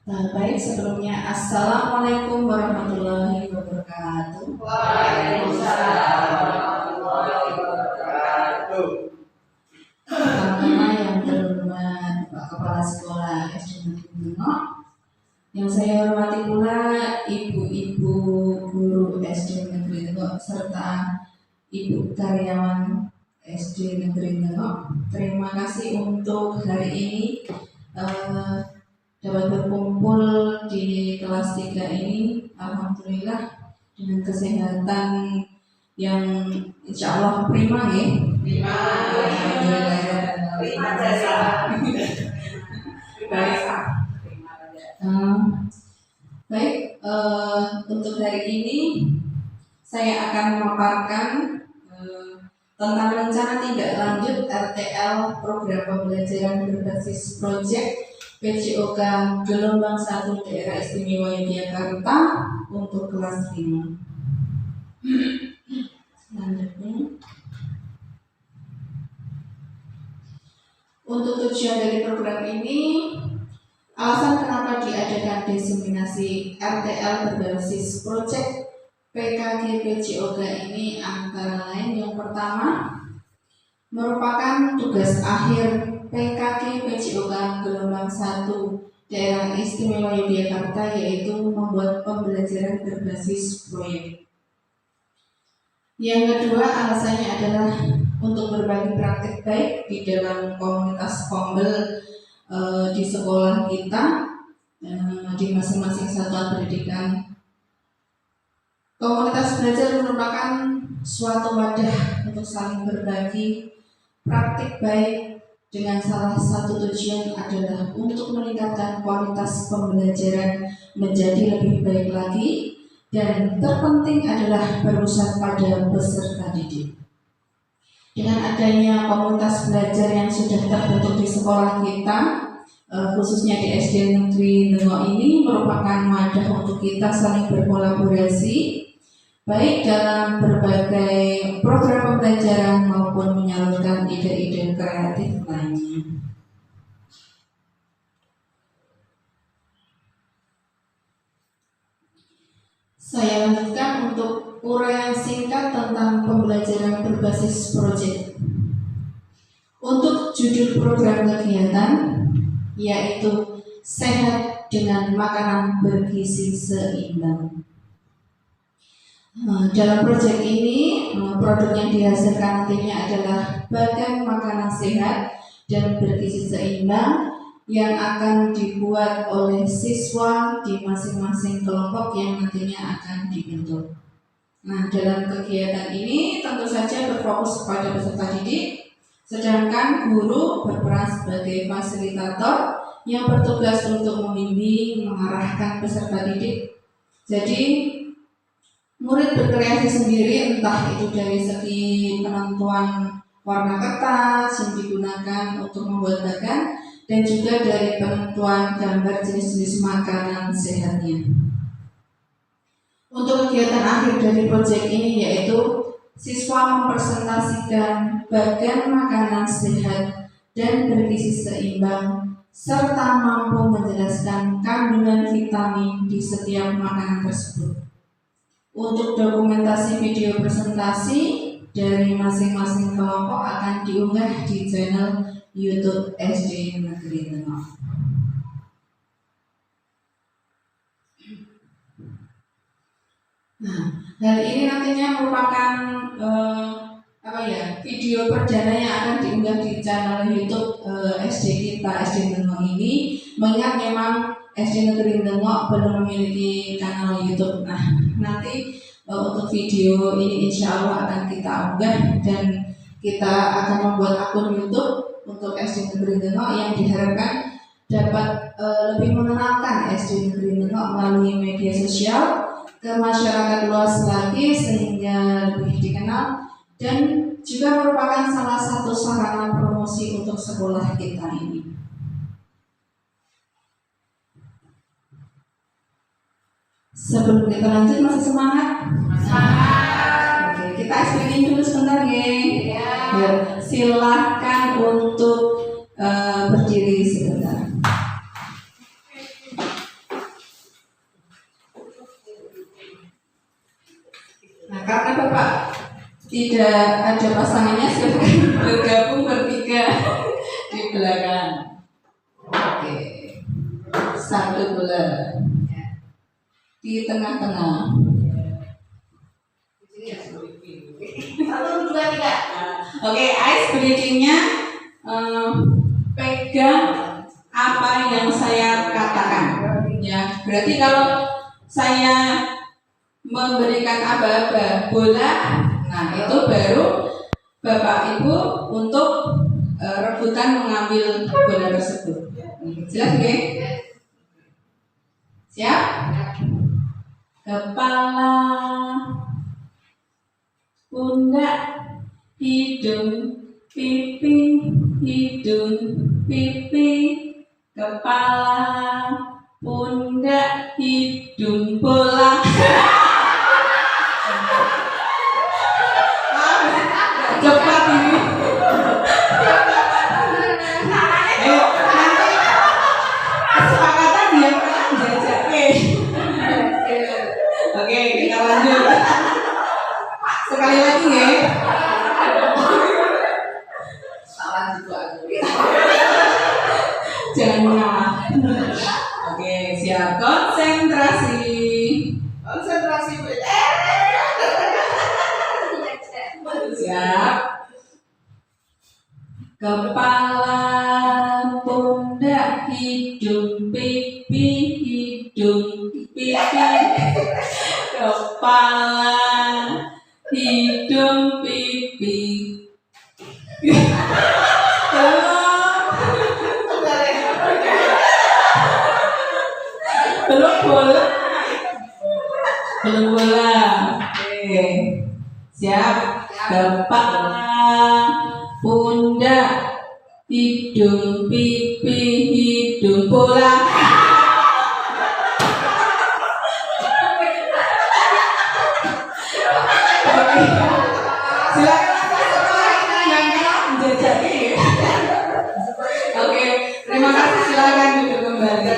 Baik, sebelumnya Assalamualaikum warahmatullahi wabarakatuh. Waalaikumsalam warahmatullahi wabarakatuh. Pertama yang terhormat Pak Kepala Sekolah SD Negeri Dengok, yang saya hormati pula ibu-ibu guru SD Negeri Dengok serta ibu karyawan SD Negeri Dengok. Terima kasih untuk hari ini dapat berkumpul di kelas 3 ini. Alhamdulillah dengan kesehatan yang insya Allah prima ya. Prima jasa. Baik, untuk hari ini saya akan memaparkan tentang rencana tindak lanjut RTL program pembelajaran berbasis proyek PJOK Gelombang 1 Daerah Istimewa Yogyakarta untuk kelas 5. Selanjutnya, untuk tujuan dari program ini, alasan kenapa diadakan diseminasi RTL berbasis proyek PKG PJOK ini antara lain yang pertama merupakan tugas akhir PKG PJOK Gelombang 1 Daerah Istimewa Yogyakarta, yaitu membuat pembelajaran berbasis proyek. Yang kedua, alasannya adalah untuk berbagi praktik baik di dalam komunitas Pombel di sekolah kita, di masing-masing satuan pendidikan. Komunitas belajar merupakan suatu wadah untuk saling berbagi praktik baik dengan salah satu tujuan adalah untuk meningkatkan kualitas pembelajaran menjadi lebih baik lagi, dan terpenting adalah berusaha pada peserta didik. Dengan adanya komunitas belajar yang sudah terbentuk di sekolah kita, khususnya di SD Negeri Dengok ini merupakan wadah untuk kita saling berkolaborasi baik dalam berbagai program pembelajaran maupun menyalurkan ide-ide kreatif lainnya. Saya lanjutkan untuk uraian singkat tentang pembelajaran berbasis proyek. Untuk judul program kegiatan yaitu sehat dengan makanan bergizi seimbang. Dalam proyek ini, produk yang dihasilkan nantinya adalah bagan makanan sehat dan bergizi seimbang yang akan dibuat oleh siswa di masing-masing kelompok yang nantinya akan dibentuk. Nah, dalam kegiatan ini tentu saja berfokus kepada peserta didik, sedangkan guru berperan sebagai fasilitator yang bertugas untuk membimbing, mengarahkan peserta didik. Jadi, murid berkreasi sendiri, entah itu dari segi penentuan warna kertas yang digunakan untuk membuat bagan, dan juga dari penentuan gambar jenis-jenis makanan sehatnya. Untuk kegiatan akhir dari proyek ini yaitu siswa mempresentasikan bagan makanan sehat dan bergizi seimbang serta mampu menjelaskan kandungan vitamin di setiap makanan tersebut. Untuk dokumentasi video presentasi dari masing-masing kelompok akan diunggah di channel YouTube SD Negeri Dengok. Nah, hal ini nantinya merupakan video perdana yang akan diunggah di channel YouTube SD kita, SD Dengok ini. Mengingat memang SD Negeri Dengok belum memiliki channel YouTube. Nah, nanti untuk video ini insya Allah akan kita unggah, dan kita akan membuat akun YouTube untuk SD Negeri Dengok yang diharapkan dapat lebih mengenalkan SD Negeri Dengok melalui media sosial ke masyarakat luas lagi sehingga lebih dikenal, dan juga merupakan salah satu sarana promosi untuk sekolah kita ini. Sebelum kita lanjut, masih semangat? Semangat. Oke, kita explaining dulu sebentar ya. Silakan untuk berdiri sebentar. karena Bapak tidak ada pasangannya, silahkan bergabung bertiga di belakang. Oke, satu bola di tengah-tengah. 1, 2, 3. Oke, ice breathing-nya pegang apa yang saya katakan. Ya, berarti kalau saya memberikan aba-aba bola, nah itu baru Bapak Ibu untuk rebutan mengambil bola tersebut. Jelas nggih? Siap? Kepala, pundak, hidung, pipi, hidung, pipi, kepala, pundak, hidung, bola. Cepat ini. Ayo, nanti kesepakatan dia kan jajake. Oke, kita lanjut. Sekali lagi ya. Salah juga. Jangan mengalah. Oke, siap. Konsentrasi. Konsentrasi. Siap. Kepala, pundak, hidung, pipi, hidung, pipi. Kepala, hidung, pipi. Belum bola. Belum bola. Oke. Siap. Kepala, pundak, hidung, pipi, hidung, bola. Silakan setelah yang menjajaki. Oke, terima kasih. Silakan duduk kembali.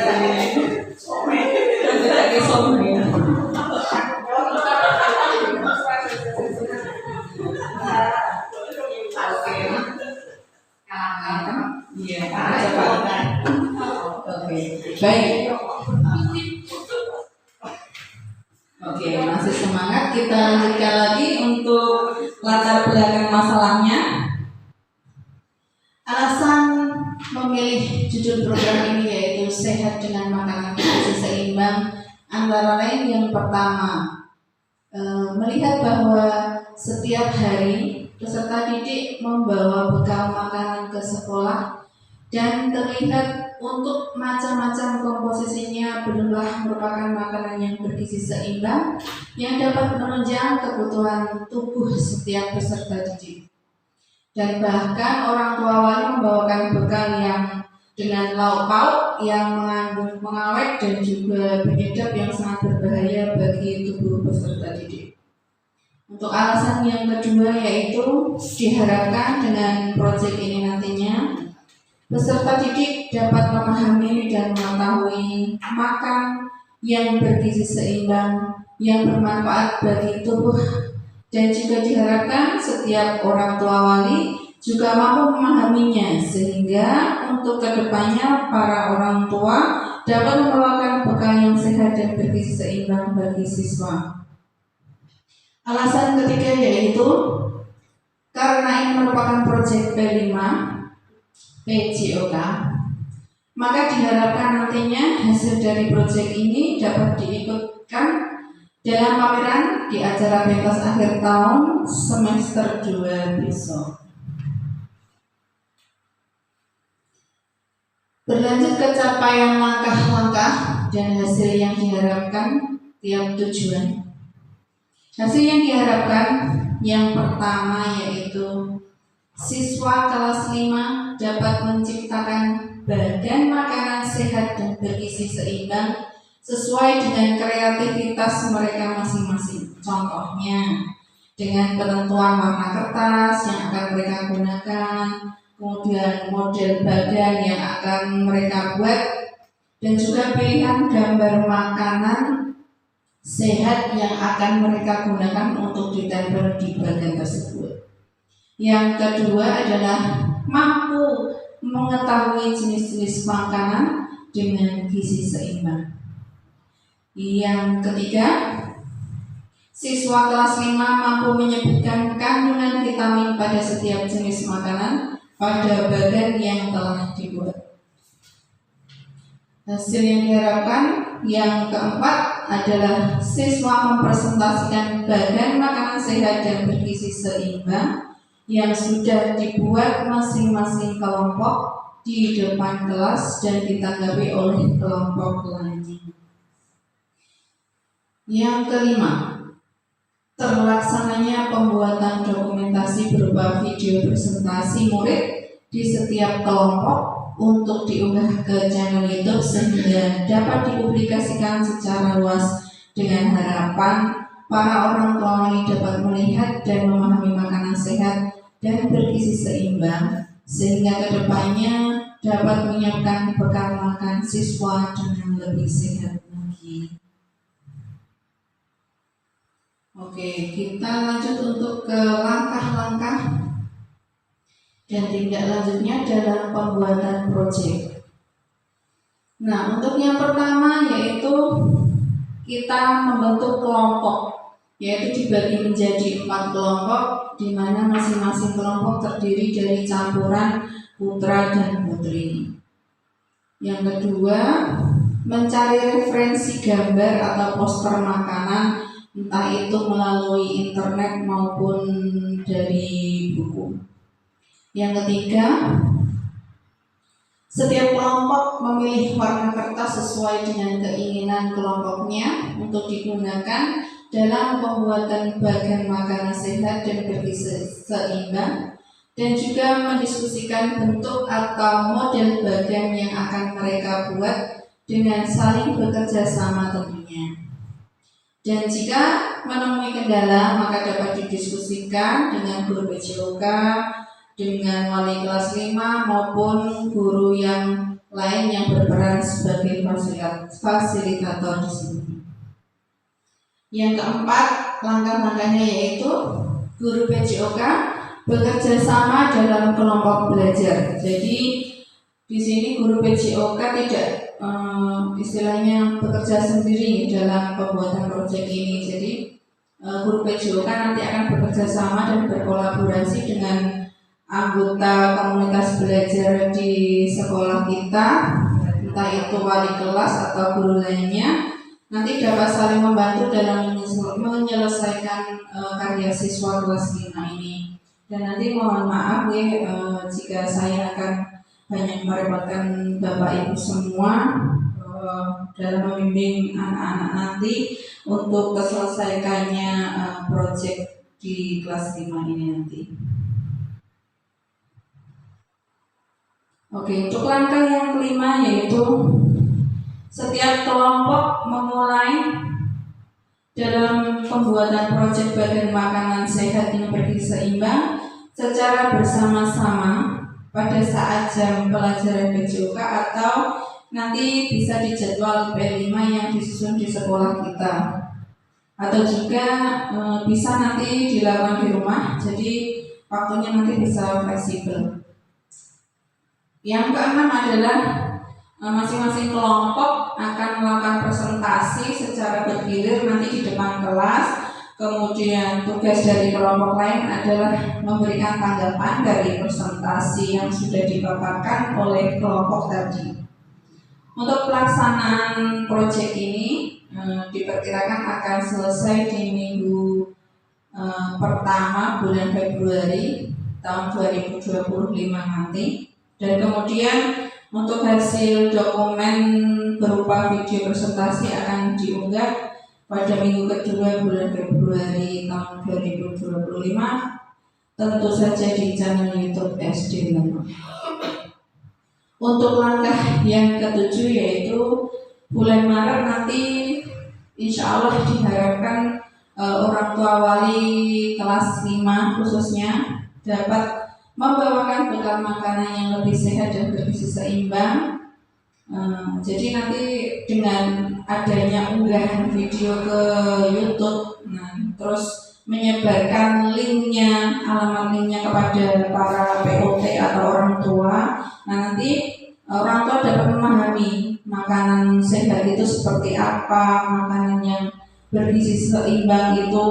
Menjajaki somnya. Iya, cepat. Oke, baik. Oke, masih semangat. Kita lanjutkan lagi untuk latar belakang masalahnya. Alasan memilih judul program ini yaitu sehat dengan makanan gizi seimbang, antara lain yang pertama, melihat bahwa setiap hari peserta didik membawa bekal makanan ke sekolah dan terlihat untuk macam-macam komposisinya belumlah merupakan makanan yang bergizi seimbang yang dapat menunjang kebutuhan tubuh setiap peserta didik. Dan bahkan orang tua wali membawakan bekal yang dengan lauk pauk yang mengandung pengawet dan juga penyedap yang sangat berbahaya bagi tubuh peserta didik. Untuk alasan yang kedua yaitu diharapkan dengan proyek ini nantinya peserta didik dapat memahami dan mengetahui makan yang bergizi seimbang yang bermanfaat bagi tubuh, dan juga diharapkan setiap orang tua wali juga mampu memahaminya sehingga untuk kedepannya para orang tua dapat membawakan bekal yang sehat dan bergizi seimbang bagi siswa. Alasan ketiga yaitu karena ini merupakan proyek P5 PJOK, maka diharapkan nantinya hasil dari proyek ini dapat diikutkan dalam pameran di acara pentas akhir tahun semester 2 besok. Berlanjut ke capaian langkah-langkah dan hasil yang diharapkan tiap tujuan. Hasil yang diharapkan yang pertama yaitu siswa kelas 5 dapat menciptakan badan makanan sehat dan bergizi seimbang sesuai dengan kreativitas mereka masing-masing. Contohnya dengan penentuan warna kertas yang akan mereka gunakan, kemudian model badan yang akan mereka buat, dan juga pilihan gambar makanan sehat yang akan mereka gunakan untuk ditempel di badan tersebut. Yang kedua adalah mampu mengetahui jenis-jenis makanan dengan gizi seimbang. Yang ketiga, siswa kelas 5 mampu menyebutkan kandungan vitamin pada setiap jenis makanan pada badan yang telah dibuat. Hasil yang diharapkan yang keempat adalah siswa mempresentasikan badan makanan sehat dan bergizi seimbang yang sudah dibuat masing-masing kelompok di depan kelas dan ditanggapi oleh kelompok lainnya. Yang kelima, terlaksananya pembuatan dokumentasi berupa video presentasi murid di setiap kelompok untuk diunggah ke channel YouTube sehingga dapat dipublikasikan secara luas dengan harapan para orang tua ini dapat melihat dan memahami makanan sehat dan bergizi seimbang sehingga kedepannya dapat menyiapkan bekal makan siswa dengan lebih sehat lagi. Oke, kita lanjut untuk ke langkah-langkah dan tindak lanjutnya dalam pembuatan proyek. Nah, untuk yang pertama yaitu kita membentuk kelompok, yaitu dibagi menjadi 4 kelompok, di mana masing-masing kelompok terdiri dari campuran putra dan putri. Yang kedua, mencari referensi gambar atau poster makanan, entah itu melalui internet maupun dari buku. Yang ketiga, setiap kelompok memilih warna kertas sesuai dengan keinginan kelompoknya untuk digunakan dalam pembuatan bagan makanan sehat dan bergizi seimbang, dan juga mendiskusikan bentuk atau model bagan yang akan mereka buat dengan saling bekerja sama tentunya. Dan jika menemui kendala maka dapat didiskusikan dengan guru PJOK, dengan wali kelas 5 maupun guru yang lain yang berperan sebagai fasilitator di sini. Yang keempat, langkah-langkahnya yaitu guru PJOK bekerja sama dalam kelompok belajar. Jadi di sini guru PJOK tidak istilahnya bekerja sendiri dalam pembuatan proyek ini. Jadi guru PJOK nanti akan bekerja sama dan berkolaborasi dengan anggota komunitas belajar di sekolah kita, entah itu wali kelas atau guru lainnya, nanti dapat saling membantu dalam menyelesaikan karya siswa kelas 5 ini. Dan nanti mohon maaf jika saya akan banyak merepotkan Bapak Ibu semua dalam membimbing anak-anak nanti untuk terselesaikannya proyek di kelas 5 ini nanti. Oke, untuk langkah yang kelima yaitu setiap kelompok memulai dalam pembuatan proyek badan makanan sehat yang bergizi seimbang secara bersama-sama pada saat jam pelajaran PJOK atau nanti bisa dijadwal P5 yang disusun di sekolah kita, atau juga bisa nanti dilakukan di rumah, jadi waktunya nanti bisa fleksibel. Yang keenam adalah masing-masing kelompok akan melakukan presentasi secara bergilir nanti di depan kelas. Kemudian tugas dari kelompok lain adalah memberikan tanggapan dari presentasi yang sudah dipaparkan oleh kelompok tadi. Untuk pelaksanaan proyek ini diperkirakan akan selesai di minggu pertama bulan Februari tahun 2025 nanti. Dan kemudian untuk hasil dokumen berupa video presentasi akan diunggah pada minggu kedua bulan Februari tahun 2025, tentu saja di channel YouTube SD Lema. Untuk langkah yang ketujuh yaitu bulan Maret nanti insya Allah diharapkan orang tua wali kelas 5 khususnya dapat membawakan bekal makanan yang lebih sehat dan bergizi seimbang Jadi nanti dengan adanya unggahan video ke YouTube, nah, terus menyebarkan linknya, alamat linknya kepada para POT atau orang tua, nah nanti orang tua dapat memahami makanan sehat itu seperti apa, makanan yang bergizi seimbang itu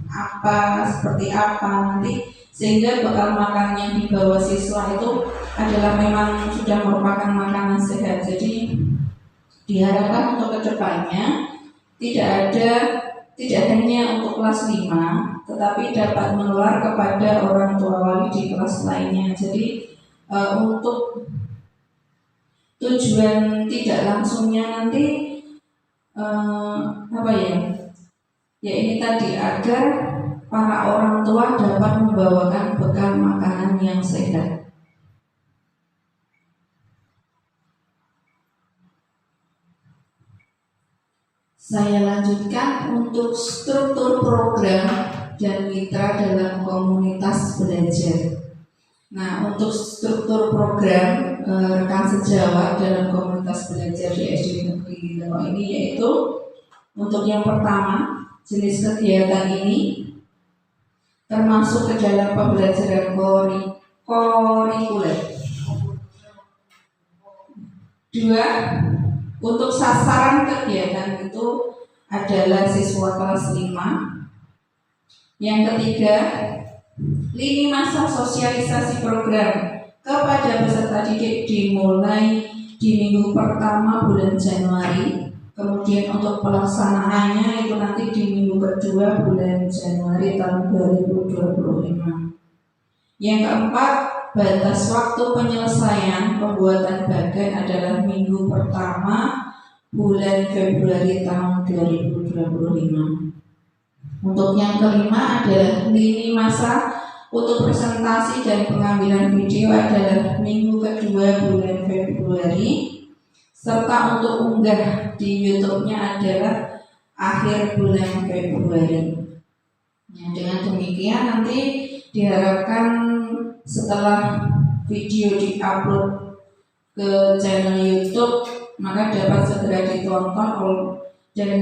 apa, seperti apa nanti, sehingga bekal makanan yang dibawa siswa itu adalah memang sudah merupakan makanan sehat. Jadi diharapkan untuk kedepannya tidak hanya untuk kelas 5, tetapi dapat menular kepada orang tua wali di kelas lainnya. Jadi untuk tujuan tidak langsungnya nanti apa ya? Ya ini tadi, agar para orang tua dapat membawakan bekal makanan yang sehat. Saya lanjutkan untuk struktur program dan mitra dalam komunitas belajar. Nah, untuk struktur program rekan sejawat dalam komunitas belajar di SD Negeri Lengok ini yaitu untuk yang pertama, jenis kegiatan ini termasuk ke dalam pembelajaran kurikuler. 2. Untuk sasaran kegiatan itu adalah siswa kelas 5. Yang ketiga, lini masa sosialisasi program kepada peserta didik dimulai di minggu pertama bulan Januari. Kemudian untuk pelaksanaannya itu nanti di minggu kedua bulan Januari tahun 2025. Yang keempat, batas waktu penyelesaian pembuatan bagan adalah minggu pertama bulan Februari tahun 2025. Untuk yang kelima adalah lini masa untuk presentasi dan pengambilan video adalah minggu kedua bulan Februari. Serta untuk unggah di YouTube-nya adalah akhir bulan Februari. Ya, dengan demikian nanti diharapkan setelah video diupload ke channel YouTube maka dapat segera ditonton dan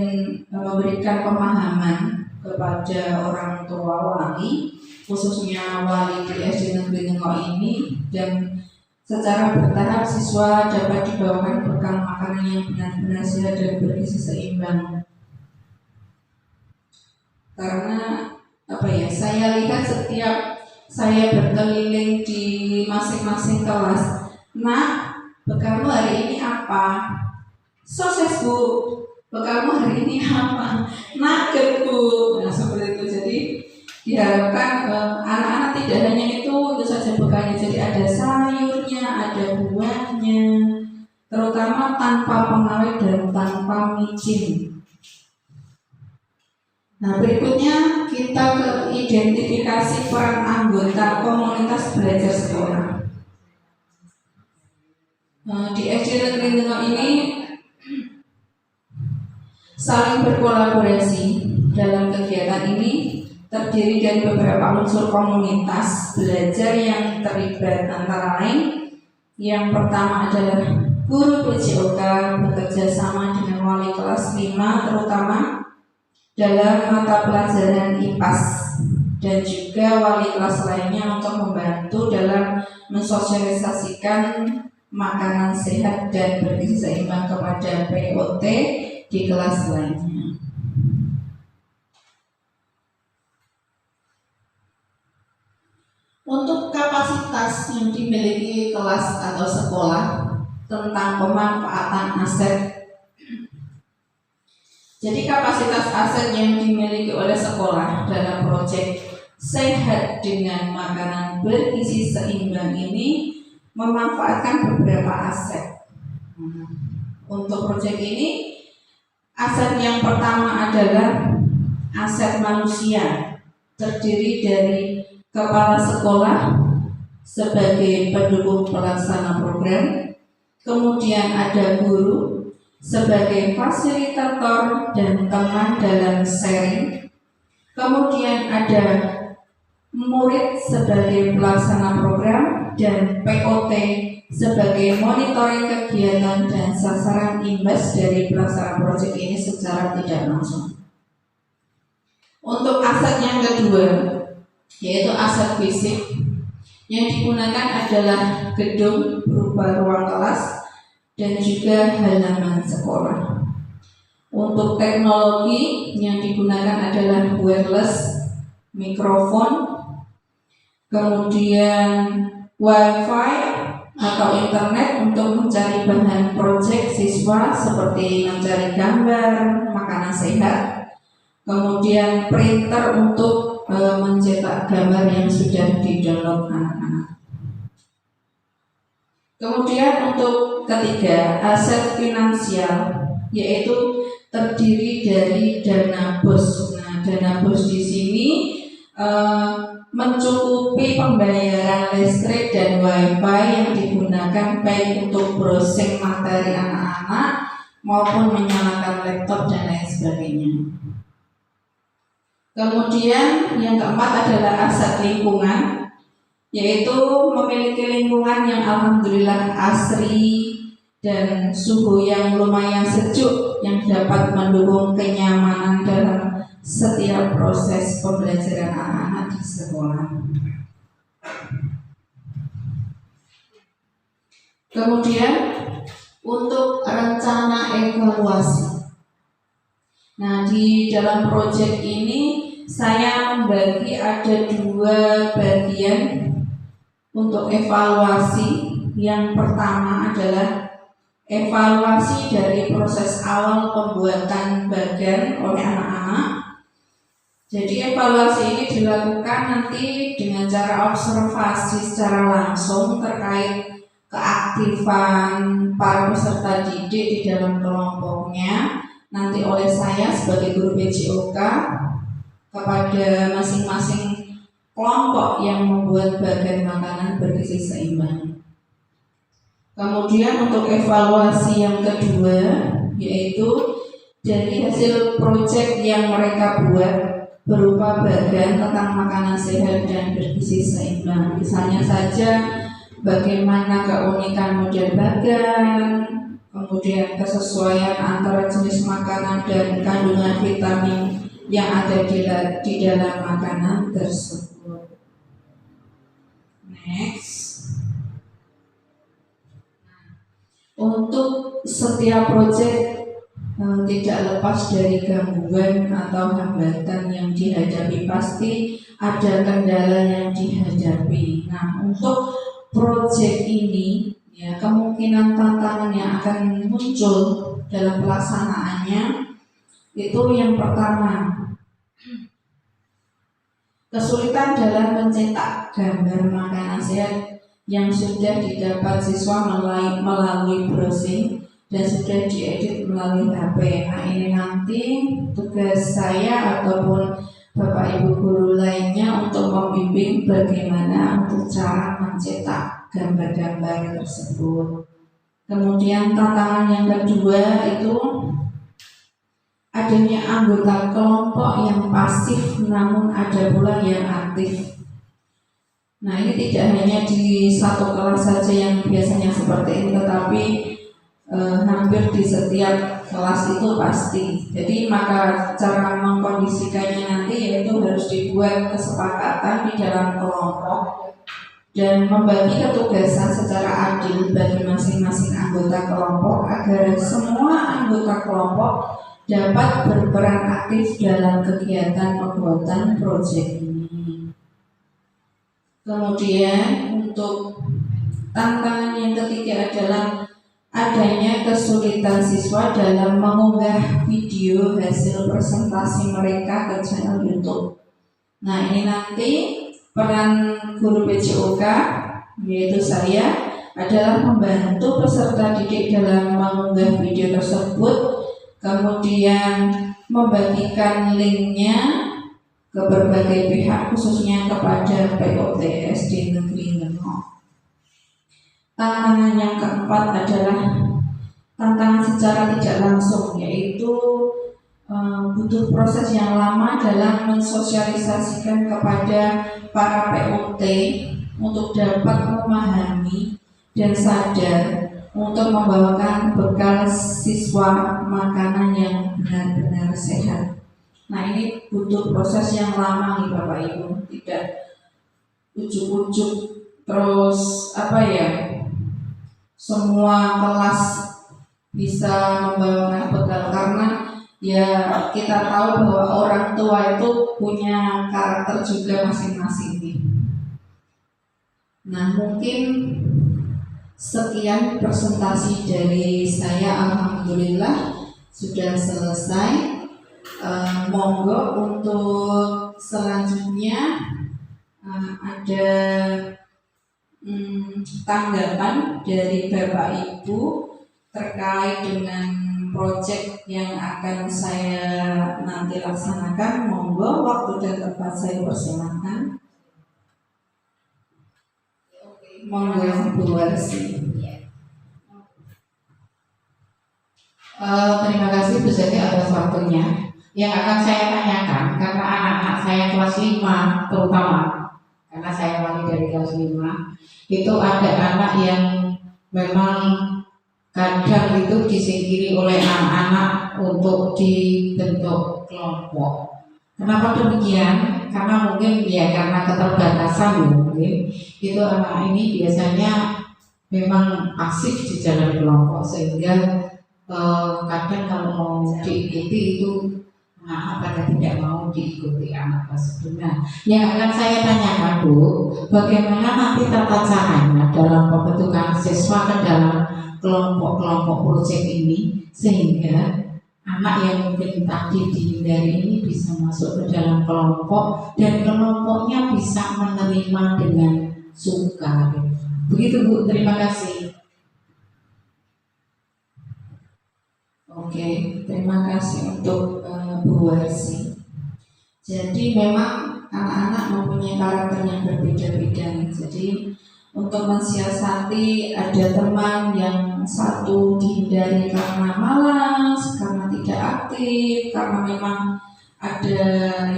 memberikan pemahaman kepada orang tua wali, khususnya wali di SD Negeri Lengok ini, dan secara bertahap siswa dapat dibawakan bekal makanan yang benar-benar sehat dan bergizi seimbang. Karena saya lihat setiap saya berkeliling di masing-masing kelas, nah bekalmu hari ini apa? Sosis bu. Bekalmu hari ini apa? Nugget bu. Nah seperti itu. Jadi diharapkan anak-anak tidak hanya itu saja bekalnya, jadi ada sayurnya, ada buahnya, terutama tanpa pengawet dan tanpa micin. Nah berikutnya kita ke identifikasi peran anggota komunitas belajar sekolah. Di SD Negeri Lengok ini saling berkolaborasi dalam kegiatan ini terdiri dari beberapa unsur komunitas belajar yang terlibat, antara lain yang pertama adalah guru PJOK bekerja sama dengan wali kelas 5 terutama dalam mata pelajaran IPAS, dan juga wali kelas lainnya untuk membantu dalam mensosialisasikan makanan sehat dan bergizi seimbang kepada POT di kelas lainnya. Untuk kapasitas yang dimiliki kelas atau sekolah tentang pemanfaatan aset. Jadi kapasitas aset yang dimiliki oleh sekolah dalam proyek sehat dengan makanan bergizi seimbang ini memanfaatkan beberapa aset. Untuk proyek ini, aset yang pertama adalah aset manusia, terdiri dari kepala sekolah sebagai pendukung pelaksana program, kemudian ada guru sebagai fasilitator dan teman dalam sharing, kemudian ada murid sebagai pelaksana program, dan POT sebagai monitoring kegiatan dan sasaran imbas dari pelaksanaan proyek ini secara tidak langsung. Untuk aset yang kedua, yaitu aset fisik, yang digunakan adalah gedung berupa ruang kelas dan juga halaman sekolah. Untuk teknologi yang digunakan adalah wireless, mikrofon, kemudian wifi atau internet untuk mencari bahan proyek siswa seperti mencari gambar, makanan sehat, kemudian printer untuk mencetak gambar yang sudah di-download anak-anak. Kemudian untuk ketiga, aset finansial, yaitu terdiri dari dana BOS. Nah, dana BOS di sini mencukupi pembayaran listrik dan wifi yang digunakan baik untuk browsing materi anak-anak maupun menyalakan laptop dan lain sebagainya. Kemudian yang keempat adalah aset lingkungan, yaitu memiliki lingkungan yang alhamdulillah asri dan suhu yang lumayan sejuk yang dapat mendukung kenyamanan dalam setiap proses pembelajaran anak-anak di sekolah. Kemudian untuk rencana evaluasi. Nah, di dalam proyek ini saya membagi ada dua bagian untuk evaluasi. Yang pertama adalah evaluasi dari proses awal pembuatan bagan oleh anak-anak. Jadi evaluasi ini dilakukan nanti dengan cara observasi secara langsung terkait keaktifan para peserta didik di dalam kelompoknya nanti oleh saya sebagai guru PJOK kepada masing-masing kelompok yang membuat bagan makanan bergizi seimbang. Kemudian untuk evaluasi yang kedua, yaitu dari hasil proyek yang mereka buat berupa bagan tentang makanan sehat dan bergizi seimbang. Misalnya saja bagaimana keunikan model bagan, kemudian kesesuaian antara jenis makanan dan kandungan vitamin yang ada di dalam makanan tersebut. Next, untuk setiap proyek tidak lepas dari gangguan atau hambatan yang dihadapi, pasti ada kendala yang dihadapi. Nah, untuk proyek ini ya kemungkinan tantangan yang akan muncul dalam pelaksanaannya itu yang pertama, kesulitan dalam mencetak gambar makanan sehat yang sudah didapat siswa melalui browsing dan sudah diedit melalui HP. Nah, ini nanti tugas saya ataupun Bapak Ibu guru lainnya untuk membimbing bagaimana untuk cara mencetak gambar-gambar tersebut. Kemudian tantangan yang kedua itu adanya anggota kelompok yang pasif namun ada pula yang aktif. Nah, ini tidak hanya di satu kelas saja yang biasanya seperti ini, tetapi hampir di setiap kelas itu pasti. Jadi maka cara mengkondisikannya nanti yaitu harus dibuat kesepakatan di dalam kelompok dan membagi ketugasan secara adil bagi masing-masing anggota kelompok agar semua anggota kelompok dapat berperan aktif dalam kegiatan pembuatan proyek ini. Kemudian untuk tantangan yang ketiga adalah adanya kesulitan siswa dalam mengunggah video hasil presentasi mereka ke channel YouTube. Nah, ini nanti peran guru PJOK yaitu saya adalah membantu peserta didik dalam mengunggah video tersebut, kemudian membagikan linknya ke berbagai pihak khususnya kepada POTS di negeri Nengok. Tantangan yang keempat adalah tantangan secara tidak langsung, yaitu butuh proses yang lama dalam mensosialisasikan kepada para POT untuk dapat memahami dan sadar untuk membawakan bekal siswa makanan yang benar-benar sehat. Nah, ini butuh proses yang lama nih Bapak Ibu, tidak ujuk-ujuk terus semua kelas bisa membawakan bekal, karena ya kita tahu bahwa orang tua itu punya karakter juga masing-masing nih. Nah, mungkin sekian presentasi dari saya, alhamdulillah sudah selesai. Monggo untuk selanjutnya ada tanggapan dari Bapak Ibu terkait dengan proyek yang akan saya nanti laksanakan. Monggo, waktu dan tempat saya persilakan. Monggo Bu Warsi. Terima kasih Bu Seti atas waktunya. Yang akan saya tanyakan, karena anak-anak saya kelas 5 terutama, karena saya wali dari kelas 5, itu ada anak yang memang kadang itu disingkiri oleh anak-anak untuk dibentuk kelompok. Kenapa demikian? Karena mungkin ya karena keterbatasan mungkin itu anak ini biasanya memang pasif di dalam kelompok, sehingga kadang kalau mau diikuti itu pada tidak mau diikuti anak tersebut. Nah, yang akan saya tanyakan Bu, bagaimana nanti tata caranya dalam pembentukan siswa ke dalam kelompok-kelompok proyek ini, sehingga anak yang mungkin tadi dihindari ini bisa masuk ke dalam kelompok dan kelompoknya bisa menerima dengan suka. Begitu Bu, terima kasih. Oke, terima kasih untuk Bu Warsi. Jadi memang anak-anak mempunyai karakter yang berbeda-beda. Jadi untuk mensiasati, ada teman yang satu dihindari karena malas, karena tidak aktif, karena memang ada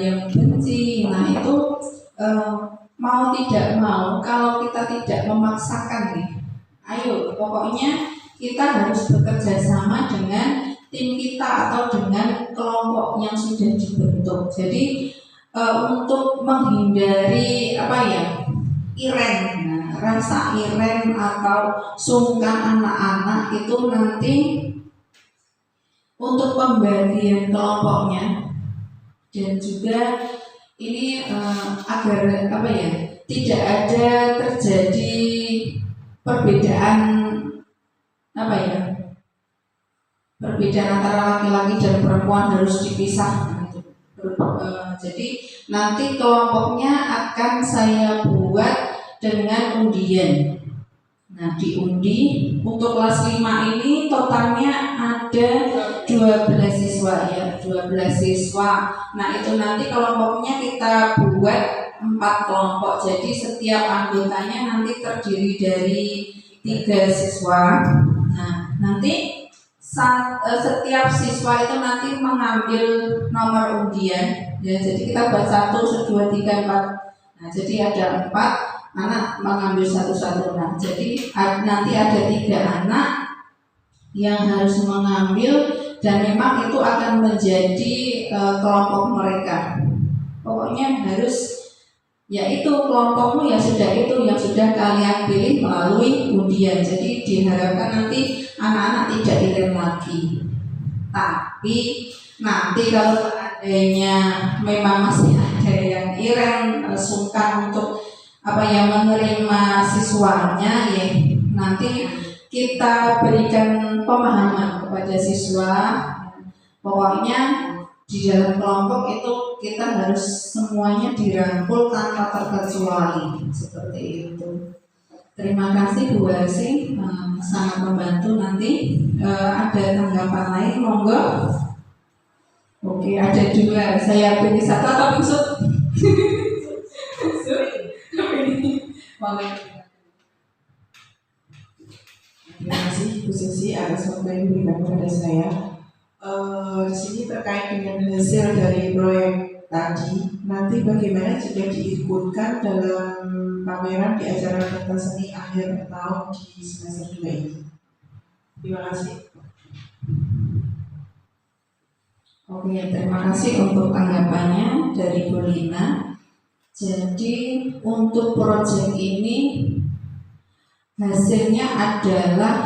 yang benci. Nah itu mau tidak mau, kalau kita tidak memaksakan nih, ayo pokoknya kita harus bekerja sama dengan tim kita atau dengan kelompok yang sudah dibentuk. Jadi untuk menghindari iren, rasa iren atau sungkan anak-anak itu nanti untuk pembagian kelompoknya, dan juga ini agar tidak ada terjadi perbedaan perbedaan antara laki-laki dan perempuan harus dipisah. Jadi nanti kelompoknya akan saya buat dengan undian. Nah, diundi untuk kelas 5 ini totalnya ada 12 siswa ya, 12 siswa. Nah, itu nanti kelompoknya kita buat 4 kelompok. Jadi setiap anggotanya nanti terdiri dari 3 siswa. Nah, nanti setiap siswa itu nanti mengambil nomor undian ya, jadi kita buat 1, 2, 3, 4. Nah, jadi ada 4 anak mengambil satu-satu. Nah, jadi nanti ada 3 anak yang harus mengambil, dan memang itu akan menjadi kelompok mereka. Pokoknya harus yaitu kelompokmu ya sudah, itu yang sudah kalian pilih melalui undian. Jadi diharapkan nanti anak-anak tidak iren lagi. Tapi nanti kalau seandainya memang masih ada yang iren, sungkan untuk menerima siswanya ya, nanti kita berikan pemahaman kepada siswa. Pokoknya di dalam kelompok itu kita harus semuanya dirangkul tanpa terkecuali, seperti itu. Terima kasih Bu Warsi, sangat membantu. Nanti ada tanggapan lain, monggo. Oke, ada 2, saya pilih 1 atau maksud? Terima kasih Bu Susi atas waktu yang diberikan kepada saya. Di sini terkait dengan hasil dari proyek tadi, nanti bagaimana jika diikutkan dalam pameran di acara pentas seni akhir tahun di semester 2 ini? Terima kasih. Oke, terima kasih untuk tanggapannya dari Bu Lina. Jadi untuk proyek ini hasilnya adalah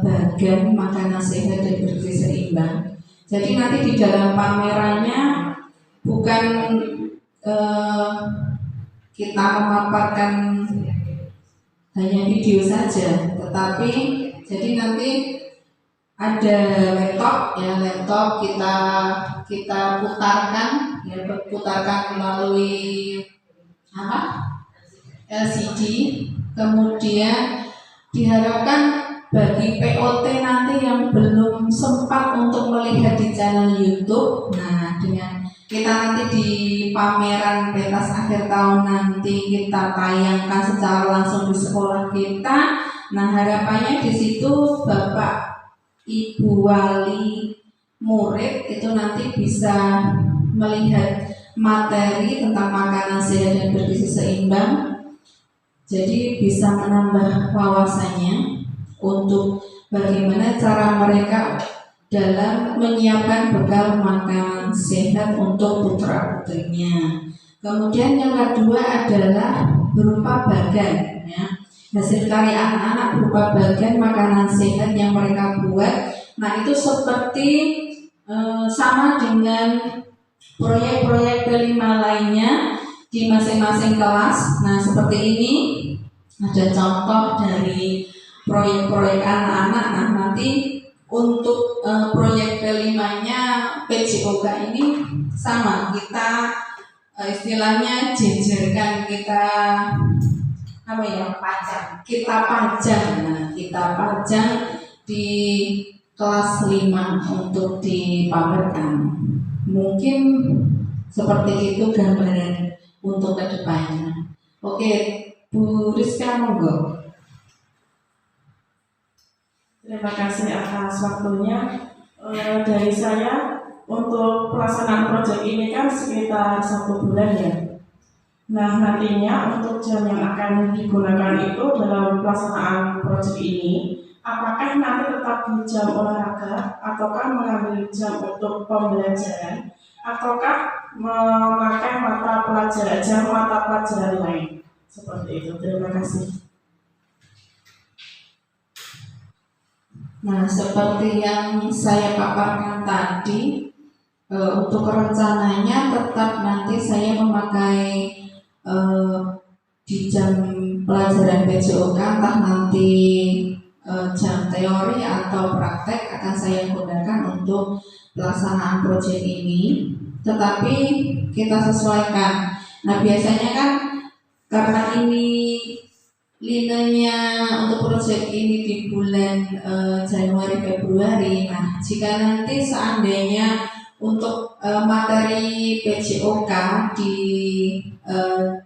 bagan makanan sehat dan bergizi seimbang. Jadi nanti di dalam pamerannya bukan kita memaparkan hanya video saja, tetapi jadi nanti ada laptop kita putarkan melalui LCD, kemudian diharapkan bagi POT nanti yang belum sempat untuk melihat di channel YouTube, nah dengan kita nanti di pameran pentas akhir tahun nanti kita tayangkan secara langsung di sekolah kita. Nah harapannya di situ Bapak Ibu wali murid itu nanti bisa melihat materi tentang makanan sehat dan bergizi seimbang, jadi bisa menambah wawasannya untuk bagaimana cara mereka dalam menyiapkan bekal makanan sehat untuk putra-putrinya. Kemudian yang kedua adalah berupa bagan, ya. Hasil karya anak-anak berupa bagan makanan sehat yang mereka buat. Nah itu seperti sama dengan proyek-proyek kelima lainnya di masing-masing kelas. Nah seperti ini ada contoh dari proyek-proyek anak-anak. Nah nanti untuk proyek kelimanya PJOK ini sama, kita istilahnya jejerkan, kita pajang. Nah, kita pajang di kelas 5 untuk dipamerkan. Mungkin seperti itu gambaran untuk kedepannya. Oke, Bu Rizka monggo. Terima kasih atas waktunya. Dari saya untuk pelaksanaan proyek ini kan sekitar 1 bulan ya. Nah nantinya untuk jam yang akan digunakan itu dalam pelaksanaan proyek ini, apakah nanti tetap di jam olahraga, ataukah mengambil jam untuk pembelajaran, ataukah memakai mata pelajaran lain? Seperti itu. Terima kasih. Nah seperti yang saya paparkan tadi, untuk rencananya tetap nanti saya memakai di jam pelajaran PJOK, entah nanti jam teori atau praktek akan saya gunakan untuk pelaksanaan proyek ini, tetapi kita sesuaikan. Nah biasanya kan karena ini linenya untuk proyek ini di bulan Januari Februari. Nah jika nanti seandainya untuk materi PJOK di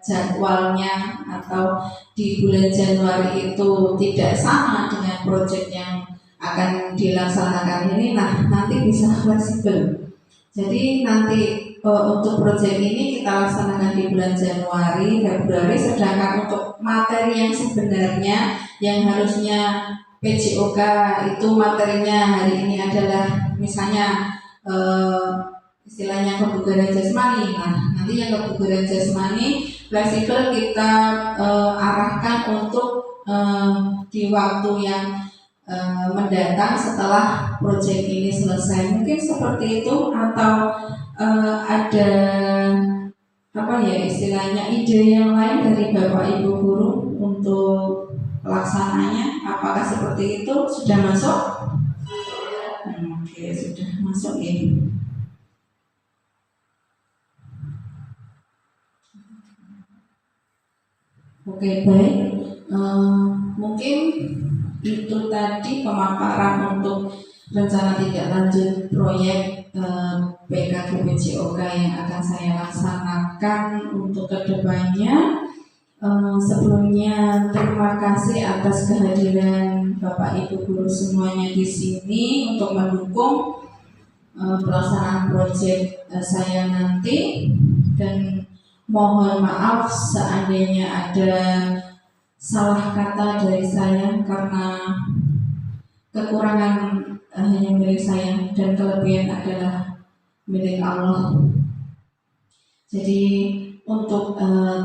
jadwalnya atau di bulan Januari itu tidak sama dengan proyek yang akan dilaksanakan ini, nah nanti bisa fleksibel. Jadi nanti untuk proyek ini kita laksanakan di bulan Januari, Februari, sedangkan untuk materi yang sebenarnya yang harusnya PJOK itu materinya hari ini adalah misalnya istilahnya kebugaran jasmani. Nah nanti yang kebugaran jasmani fleksibel kita arahkan untuk di waktu yang mendatang setelah proyek ini selesai, mungkin seperti itu. Atau ada istilahnya ide yang lain dari Bapak Ibu guru untuk pelaksananya, apakah seperti itu sudah masuk? Oke, sudah masuk ya. Oke, baik. Mungkin itu tadi pemaparan untuk rencana tindak lanjut proyek PKG PJOK yang akan saya laksanakan untuk kedepannya. Sebelumnya terima kasih atas kehadiran Bapak Ibu guru semuanya di sini untuk mendukung pelaksanaan proyek saya nanti, dan mohon maaf seandainya ada salah kata dari saya karena kekurangan hanya milik saya dan kelebihan adalah milik Allah. Jadi untuk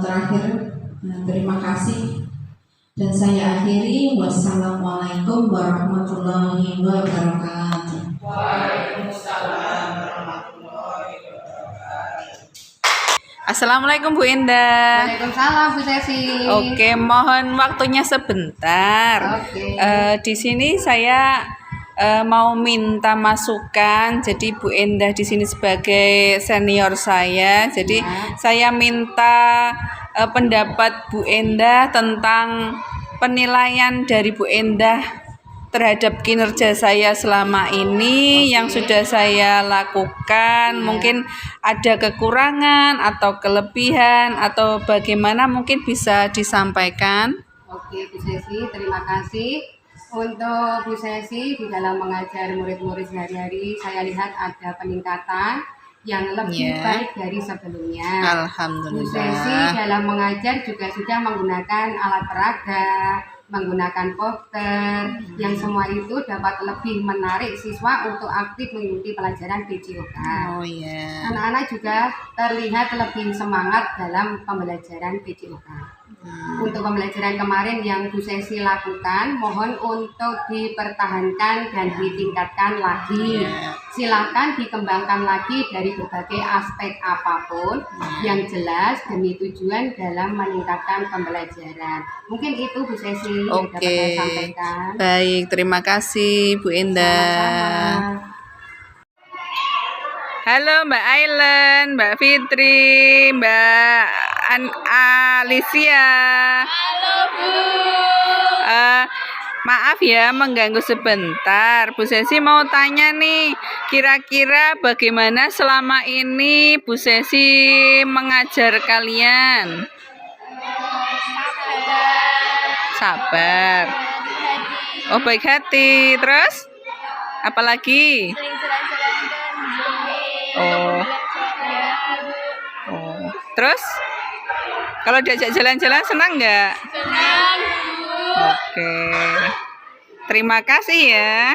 terakhir, terima kasih dan saya akhiri. Wassalamualaikum warahmatullahi wabarakatuh. Waalaikumsalam warahmatullahi wabarakatuh. Assalamualaikum Bu Indah. Waalaikumsalam Bu Sesi. Oke, mohon waktunya sebentar. Oke. Di sini saya mau minta masukan. Jadi Bu Endah di sini sebagai senior saya. Jadi saya minta pendapat Bu Endah tentang penilaian dari Bu Endah terhadap kinerja saya selama ini yang sudah saya lakukan. Mungkin ada kekurangan atau kelebihan atau bagaimana, mungkin bisa disampaikan. Oke Bu Sesi, terima kasih. Untuk Bu Sesi di dalam mengajar murid-murid sehari-hari, saya lihat ada peningkatan yang lebih Ya. baik dari sebelumnya. Bu Sesi Alhamdulillah. dalam mengajar juga sudah menggunakan alat peraga, menggunakan poster, yang semua itu dapat lebih menarik siswa untuk aktif mengikuti pelajaran PJOK. Oh ya. Anak-anak juga terlihat lebih semangat dalam pembelajaran PJOK. Untuk pembelajaran kemarin yang Bu Sesi lakukan, mohon untuk dipertahankan dan ditingkatkan lagi. Silakan dikembangkan lagi dari berbagai aspek apapun yang jelas demi tujuan dalam meningkatkan pembelajaran. Mungkin itu Bu Sesi yang dapat saya Oke. sampaikan. Baik, terima kasih Bu Endah. Sama-sama. Halo Mbak Ailen, Mbak Fitri, Mbak Alicia. Halo Bu. Maaf ya mengganggu sebentar. Bu Sesi mau tanya nih, kira-kira bagaimana selama ini Bu Sesi mengajar kalian? Sabar. Oh, baik hati. Terus? Apalagi? Oh. Oh. Terus? Kalau diajak jalan-jalan senang nggak? Senang. Oke. Terima kasih ya.